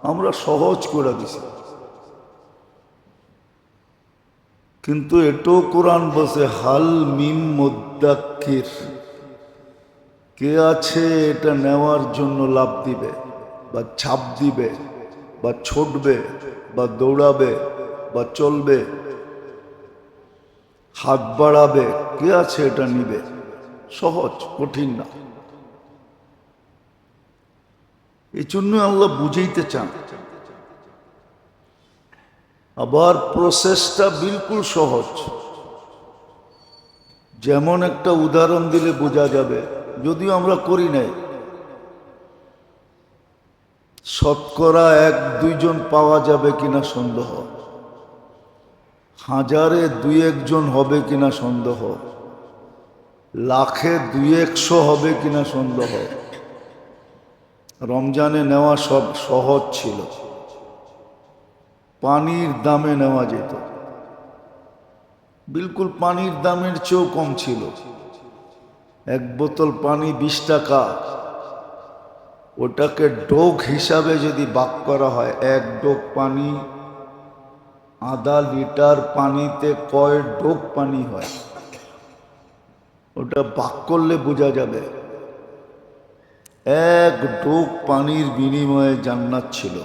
আমরা সহজ করে দিছি। কিন্তু এটাও কোরআন বসে হাল মিম মুদ্দাক্কির, কে আছে এটা নেওয়ার জন্য লাভ দিবে বা ঝাঁপ দিবে বা ছুটবে বা দৌড়াবে বা চলবে, হাত বাড়াবে, কে আছে এটা নিবে? সহজ, কঠিন না। এই জন্য আল্লাহ বুঝাইতে চান। আবার প্রসেসটা বিলকুল সহজ। যেমন একটা উদাহরণ দিলে বোঝা যাবে, যদিও আমরা করি নাই। শতকরা 1-2 জন পাওয়া যাবে কিনা সন্দেহ, হাজারে 2-1 জন হবে কিনা সন্দেহ, লাখে 2-100 হবে কিনা সন্দেহ। রমজানে নেওয়া সব সহজ ছিল, পানির দামে নেওয়া যেত, বিলকুল পানির দামের চেয়েও কম ছিল। 1 বোতল পানি 20 টাকা, ওটাকে ডোক হিসাবে যদি ভাগ করা হয়, 1 ডোক পানি, আধা লিটার পানিতে কয় ডোক পানি হয়, ওটা ভাগ করলে বোঝা যাবে। 1 ডোক পানির বিনিময়ে জান্নাত ছিল।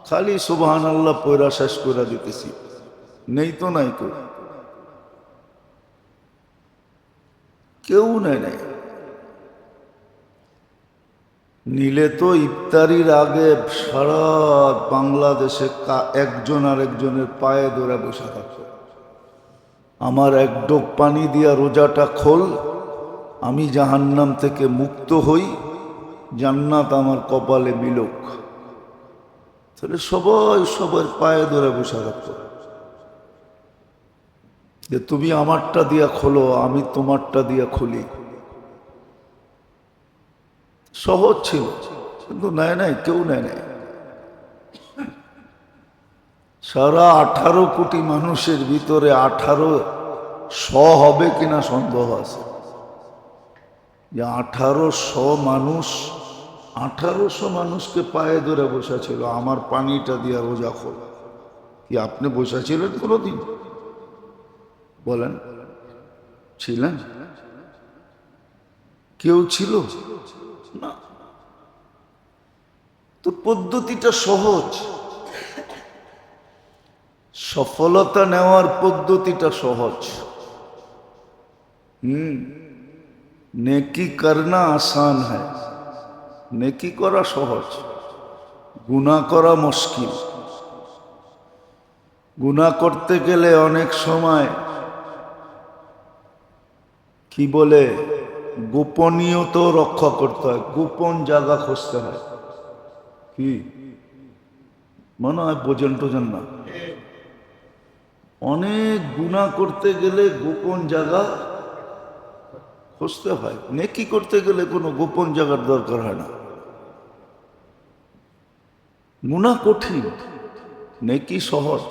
খালি সুবহানাল্লাহ পয়রা শেষ করে দিতেছি, নেই তো নাই কেউ নেয় নাই। নিলে তো ইফতারির আগে সারা বাংলাদেশে একজন আরেকজনের পায়ে ধরে বসে থাকত, আমার 1 ডোক পানি দিয়া রোজাটা খোল, আমি জাহান্নাম থেকে মুক্ত হই, জান্নাত আমার কপালে মিলুক। তাহলে সবাই সবার পায়ে ধরে বসে থাকত যে তুমি আমারটা দিয়া খোলো, আমি তোমারটা দিয়া খুলি। সহজ ছিল, কিন্তু নেয় নাই, কেউ নেয় নাই। সারা 18 কোটি মানুষের ভিতরে 1800 হবে কিনা সন্দেহ আছে, যে 1800 মানুষ, 1800 মানুষকে পায়ে ধরে বসেছিল আমার পানিটা দিয়া রোজা খোল। কি আপনি বসেছিলেন কোনোদিন? বলেন, ছিলেন? কেউ ছিল না। তো পদ্ধতিটা সহজ, সফলতা নেওয়ার পদ্ধতিটা সহজ। নেকি করনা আসান হয়, নেকি করা সহজ, গুনাহ করা মুশকিল। গুনাহ করতে গেলে অনেক সময় কি বলে গোপনীয়তা রক্ষা করতে হয়, গোপন জায়গা খুঁজতে হয়। কি মনে হয় বোঝেন টোঝেন না? অনেক গুনাহ করতে গেলে গোপন জায়গা খুঁজতে হয়। নেকি করতে গেলে কোনো গোপন জায়গার দরকার হয় না। গুনাহ কঠিন, নেকি সহজ।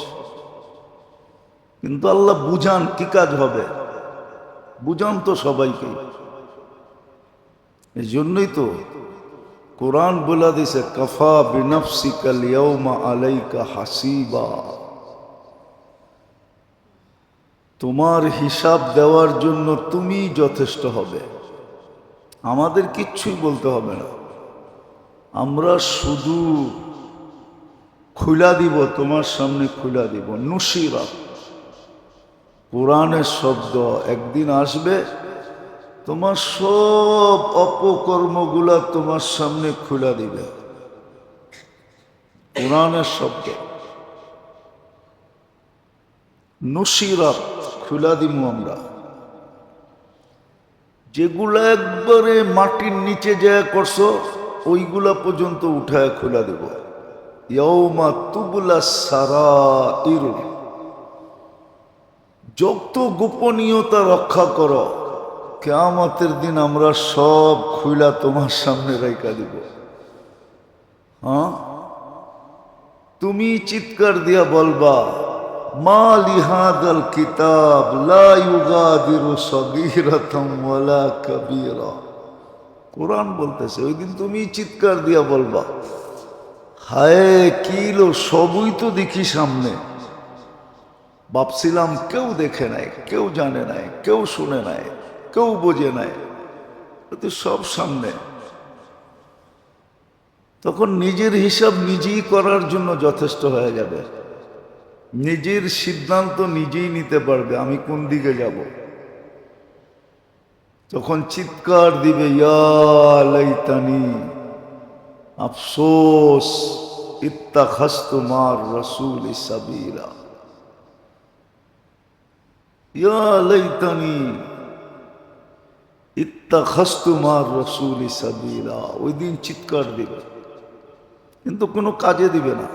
কিন্তু আল্লাহ বুঝান কি কাজ হবে, বুঝান তো সবাইকে। এই জন্যই তো কোরআন বলে দিছে কাফা বিনফসিকাল ইয়াউমা আলাইকা হাসিবা, তোমার হিসাব দেওয়ার জন্য তুমি যথেষ্ট হবে, আমাদের কিচ্ছুই বলতে হবে না। আমরা শুধু খুলা দিব, তোমার সামনে খুলা দিব। নুসিরা কোরআনের শব্দ, একদিন আসবে তোমার সব অপকর্মগুলা তোমার সামনে খুলা দিবে। কোরআনের শব্দ নুসিরাত, খুলা দিব আমরা। যেগুলা একবারে মাটির নিচে যায় করছো, ওইগুলা পর্যন্ত উঠায় খুলা দেব। ইয়াউমা তুবলা সারাইর, যত গোপনীয়তা রক্ষা করো, কিয়ামতের দিন আমরা সব খুলা তোমার সামনে রাইখা দিব। হ্যাঁ, তুমি চিৎকার দিয়া বলবা মা লিহাদাল কিতাব লা ইউগাদিরু সগীরাতাম ওয়ালা কাবীরা, কোরআন বলতেছে। ওই দিন তুমি চিৎকার দিয়া বলবা, হায় কি লো, সবই তো দেখি সামনে, ভাবছিলাম কেউ দেখে নাই, কেউ জানে নাই, কেউ শুনে নাই, কেউ বোঝে নাই, তো সব সামনে। তখন নিজের হিসাব নিজেই করার জন্য যথেষ্ট হয়ে যাবে, নিজের সিদ্ধান্ত নিজেই নিতে পারবে আমি কোন দিকে যাব। তখন চিৎকার দিবে, ইয়া লাইতানি, আফসোস, ইত্তাখাযতু মা'র রাসূলি সাবিলা, ইয়া লাইতানি ইত্তাখাযতু মা'র রাসূলি সাবিলা। ওই দিন চিৎকার দিবে, কিন্তু কোনো কাজে দিবে না।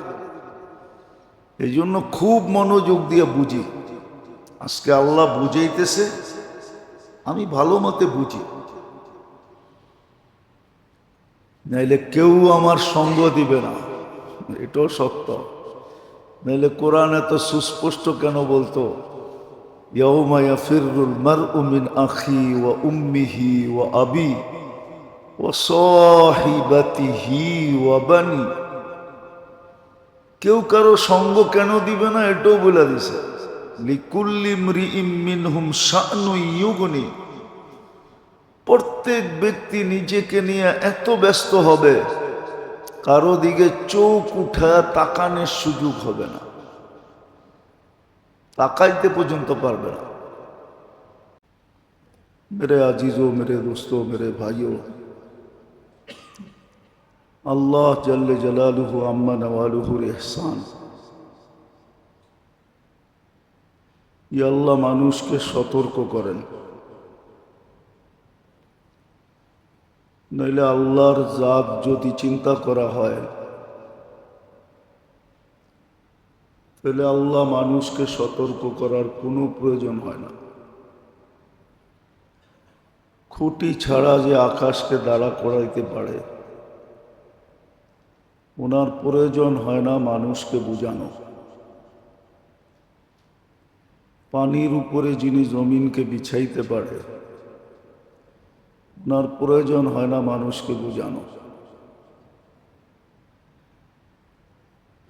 এই জন্য খুব মনোযোগ দিয়ে বুঝি। আজকে আল্লাহ বুঝাইতেছে, আমি ভালো মতে বুঝি, নাইলে কেউ আমার সঙ্গ দিবে না, এটাও সত্য। নাইলে কোরআন এত সুস্পষ্ট কেন বলতো, ইয়াউমা ইয়াফিরুল মারউ মিন আখি ওয়া উম্মিহি ওয়া আবি ওয়া সাহিবাতিহি ওয়া বানি। কেউ কারো সঙ্গ কেন দিবে না এটাও বলে দিছে, লিকুল্লি ইমরিইম মিনহুম শা'নুন ইউগনি। প্রত্যেক ব্যক্তি নিজেকে নিয়ে এত ব্যস্ত হবে, কারো দিকে চোখ উঠায় তাকানোর সুযোগ হবে না, তাকাইতে পর্যন্ত পারবে না। মেরে আজিজো, মেরে দোস্তো, মেরে ভাইও, আল্লাহ জাল্লে জালালুহু আম্মা নওয়ালুহুর ইহসান, ই আল্লাহ মানুষকে সতর্ক করেন, নইলে আল্লাহর জাত যদি চিন্তা করা হয় তাহলে আল্লাহ মানুষকে সতর্ক করার কোনো প্রয়োজন হয় না। খুঁটি ছাড়া যে আকাশকে দাঁড়া করাইতে পারে, ওনার প্রয়োজন হয় না মানুষকে বুঝানো। পানির উপরে যিনি জমিনকে বিছাইতে পারে, ওনার প্রয়োজন হয় না মানুষকে বুঝানো।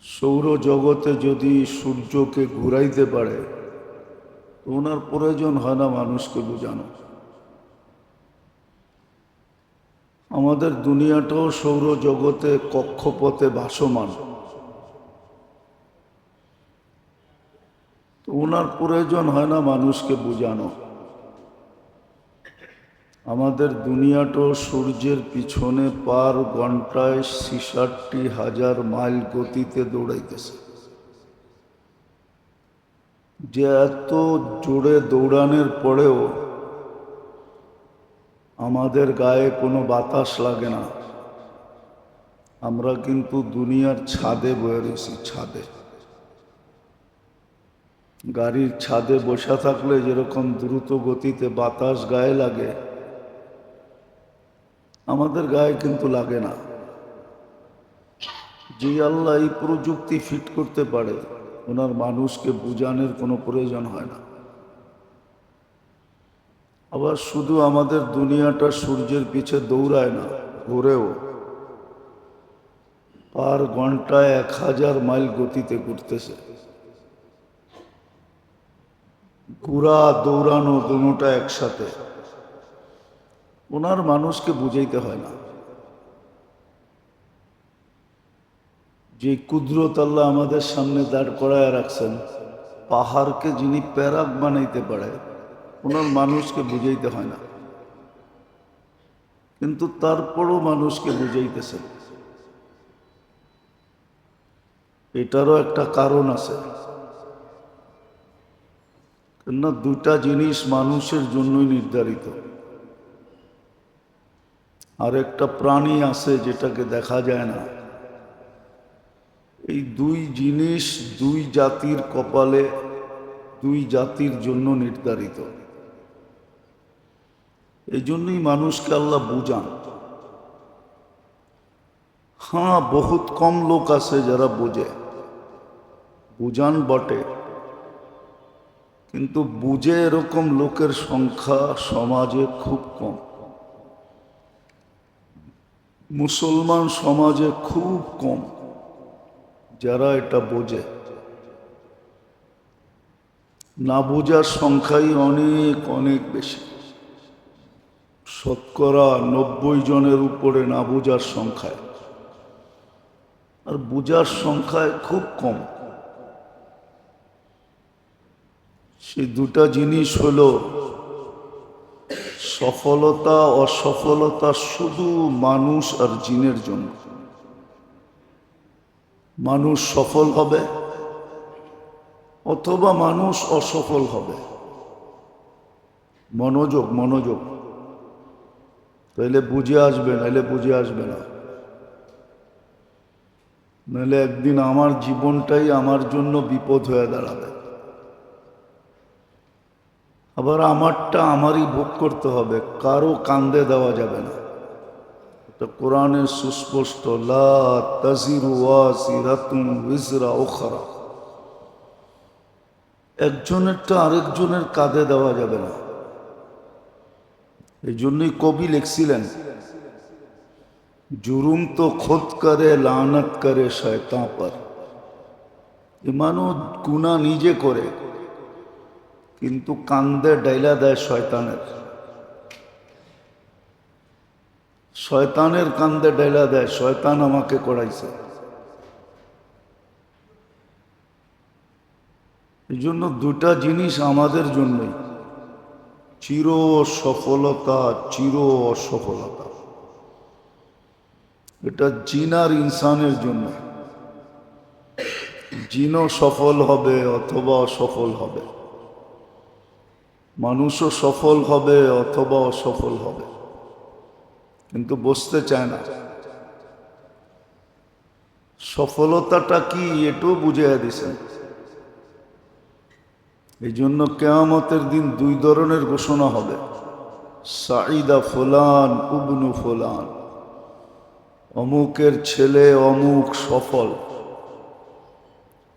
সৌরজগতে যদি সূর্যকে ঘুরাইতে পারে, ওনার প্রয়োজন হয় না মানুষকে বুঝানো। আমাদের দুনিয়াটাও সৌরজগতে কক্ষপথে ভাসমান, তো ওনার প্রয়োজন হয় না মানুষকে বুঝানো। আমাদের দুনিয়াটাও সূর্যের পিছনে পার ঘন্টায় ৬৬,০০০ মাইল গতিতে দৌড়াইতেছে। যে এত জোরে দৌড়ানোর পরেও আমাদের গায়ে কোনো বাতাস লাগে না, আমরা কিন্তু দুনিয়ার ছাদে বয়ে রয়েছি। ছাদে, গাড়ির ছাদে বসে থাকলে যেরকম দ্রুত গতিতে বাতাস গায়ে লাগে, আমাদের গায়ে কিন্তু লাগে না। যে আল্লাহ এই প্রযুক্তি ফিট করতে পারে, ওনার মানুষকে বুঝানোর কোনো প্রয়োজন হয় না। আবার শুধু আমাদের দুনিয়াটা সূর্যের পিছে দৌড়ায় না, ঘুরেও পার ঘন্টায় ১,০০০ মাইল গতিতে ঘুরতেছে। ঘুরা দৌড়ানো দুটোটা একসাথে, ওনার মানুষকে বুঝাইতে হয় না। যে কুদরত আল্লাহ আমাদের সামনে দাঁড় করায় রাখছেন, পাহাড়কে যিনি প্যারাক বানাইতে পারে, ওনার মানুষকে বুঝাইতে হয় না, কিন্তু তারপরও মানুষকে বুঝাইতেছেন। এটারও একটা কারণ আছে, কেননা দুটা জিনিস মানুষের জন্যই নির্ধারিত। আর একটা প্রাণী আছে যেটাকে দেখা যায় না। এই দুই জিনিস দুই জাতির কপালে, দুই জাতির জন্য নির্ধারিত। এই জন্যই মানুষকে আল্লাহ বুঝান। হ্যাঁ, বহুত কম লোক আছে যারা বোঝে, বুঝান বটে, কিন্তু বুঝে এরকম লোকের সংখ্যা সমাজে খুব কম। মুসলমান সমাজে খুব কম যারা এটা বোঝে। না বোঝার সংখ্যাই অনেক অনেক বেশি। শতকরা 90 জনের উপরে না বোঝার সংখ্যায়, আর বোঝার সংখ্যায় খুব কম। সেই দুটা জিনিস হলো সফলতা অসফলতা শুধু মানুষ আর জিনের জন্য। মানুষ সফল হবে অথবা মানুষ অসফল হবে। মনোযোগ মনোযোগ, তাইলে বুঝে আসবে, নাইলে বুঝে আসবে না। নাহলে একদিন আমার জীবনটাই আমার জন্য বিপদ হয়ে দাঁড়াবে। আবার আমারটা আমারই ভোগ করতে হবে, কারো কান্দে দেওয়া যাবে না। এটা কোরআনের সুস্পষ্ট, লা তাজিরু ওয়াজিরাতুন উযরা উখরা। একজনেরটা আরেকজনের কাঁধে দেওয়া যাবে না। এই জন্যই কবি লিখছিলেন, जुर्म तो खुद करे लानत करे शैतान पर। ইমানও গুনাহ নিজে করে, কিন্তু কান্দে ডাইলা দেয় শয়তানের। শয়তানের কান্দে ডাইলা দেয়, শয়তান আমাকে করাইছে। এই জন্য দুটা জিনিস আমাদের জন্যই, চির সফলতা চির অসফলতা। এটা জিন আর ইনসানের জন্য। জিনও সফল হবে অথবা অসফল হবে, মানুষও সফল হবে অথবা অসফল হবে, কিন্তু বুঝতে চায় না। সফলতাটা কি এটাও বুঝিয়ে দিছেন। এই জন্য কিয়ামতের দিন দুই ধরনের ঘোষণা হবে, সাঈদা ফুলান ইবনু ফুলান, অমুকের ছেলে অমুক সফল।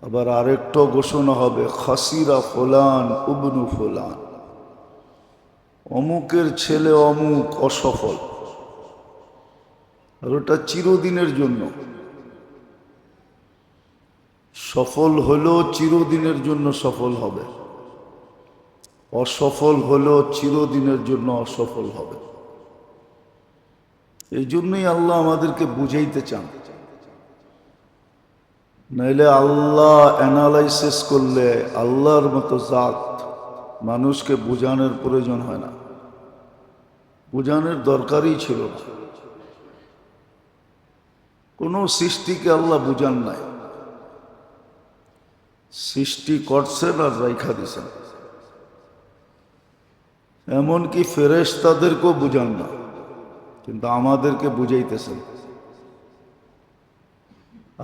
আবার আরেকটা ঘোষণা হবে, খাসিরা ফুলান ইবনু ফুলান, অমুকের ছেলে অমুক অসফল। আর ওটা চিরদিনের জন্য। সফল হলেও চিরদিনের জন্য সফল হবে, অসফল হলেও চিরদিনের জন্য অসফল হবে। এই জন্যই আল্লাহ আমাদেরকে বুঝাইতে চান। নাইলে আল্লাহ অ্যানালাইসিস করলে আল্লাহর মতো জাত মানুষকে বুঝানোর প্রয়োজন হয় না, বুঝানোর দরকারই ছিল না। কোনো সৃষ্টিকে আল্লাহ বুঝান নাই, সৃষ্টি করছেন আর রাইখা দিছেন। এমনকি ফেরেশতাদেরকেও বুঝান না, কিন্তু আমাদেরকে বুঝাইতেছেন।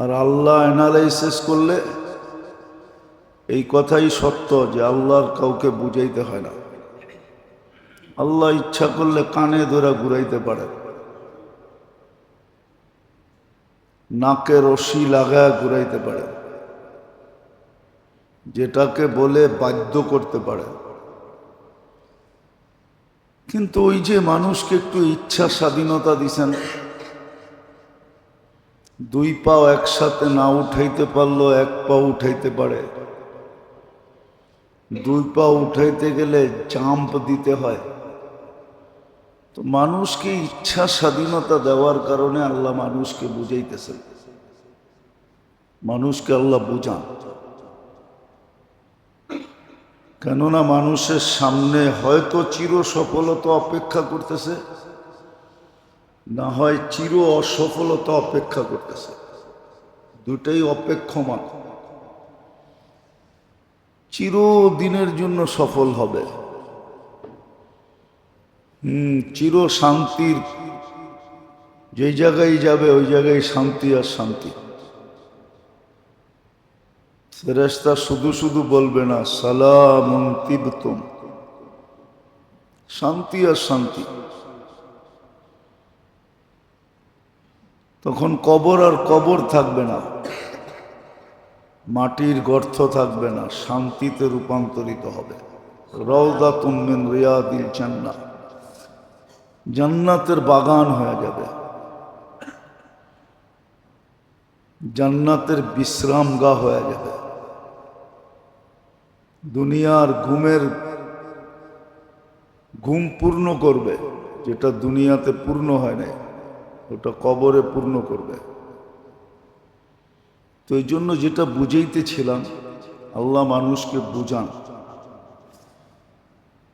আর আল্লাহ অ্যানালাইসিস করলে এই কথাই সত্য যে আল্লাহর কাউকে বুঝাইতে হয় না। আল্লাহ ইচ্ছা করলে কানে ধরে ঘুরাইতে পারে, নাকে রশি লাগায় ঘুরাইতে পারে, যেটাকে বলে বাধ্য করতে পারে। কিন্তু ওই যে মানুষকে একটু ইচ্ছা স্বাধীনতা দিছেন, দুই পাও একসাথে না উঠাইতে পারলো এক পাও উঠাইতে পারে, দুই পা উঠাইতে গেলে জাম্প দিতে হয়। তো মানুষকে ইচ্ছা স্বাধীনতা দেওয়ার কারণে আল্লাহ মানুষকে বুঝাইতেছেন। মানুষকে আল্লাহ বুঝান, কেননা মানুষের সামনে হয়তো চির সফলতা অপেক্ষা করতেছে, না হয় চির অসফলতা অপেক্ষা করতেছে। দুটাই অপেক্ষমান। চিরদিনের জন্য সফল হবে, চির শান্তির যে জায়গায় যাবে ওই জায়গায় শান্তি আর শান্তি। ফেরেশতা শুধু শুধু বলবে না সালামুন তিবতুম, শান্তি আর শান্তি। তখন কবর আর কবর থাকবে না, মাটির গর্ত থাকবে না, শান্তিতে রূপান্তরিত হবে। রাউদাতুম মিন রিয়াদিল জান্নাহ, জান্নাতের বাগান হয়ে যাবে। জান্নাতের বিশ্রামগাহ হয়ে যাবে। দুনিয়ার ঘুম পূর্ণ করবে, যেটা দুনিয়াতে পূর্ণ হয় না ওটা কবরে পূর্ণ করবে। তো এই জন্য যেটা বুঝাইতেছিলাম, আল্লাহ মানুষকে বুঝান।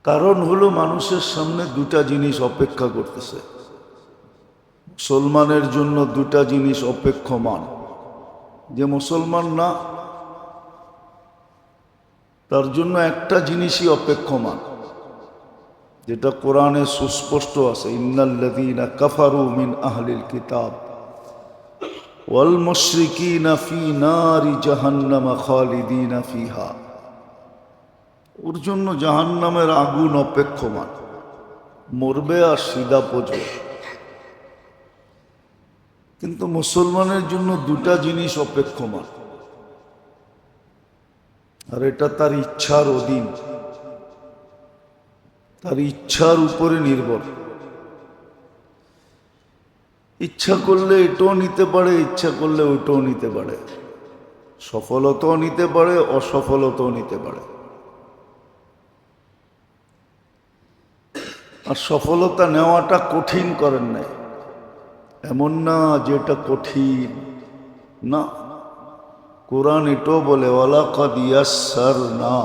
কারণ হলো মানুষের সামনে দুটা জিনিস অপেক্ষা করতেছে। মুসলমানের জন্য দুটা জিনিস অপেক্ষমান। যে মুসলমান না, তার জন্য একটা জিনিসই অপেক্ষমান, যেটা কোরআনে সুস্পষ্ট আছে, ইন্নাল্লাযীনা কাফারু মিন আহলিল কিতাব ওয়াল মুশরিকিনা ফি নারি জাহান্নাম খালিদিনা ফিহা। ওর জন্য জাহান্নামের আগুন অপেক্ষমান, মরবে আর সিধা পচবে। কিন্তু মুসলমানের জন্য দুটা জিনিস অপেক্ষমান, আর এটা তার ইচ্ছার অধীন, তার ইচ্ছার উপরে নির্ভর। ইচ্ছা করলে এটাও নিতে পারে, ইচ্ছা করলে ওটাও নিতে পারে, সফলতাও নিতে পারে, অসফলতাও নিতে পারে। আর সফলতা নেওয়াটা কঠিন করেন নাই, এমন না যেটা কঠিন না। কোরআন এটাও বলে ওয়ালাকাদ ইয়াসসারনা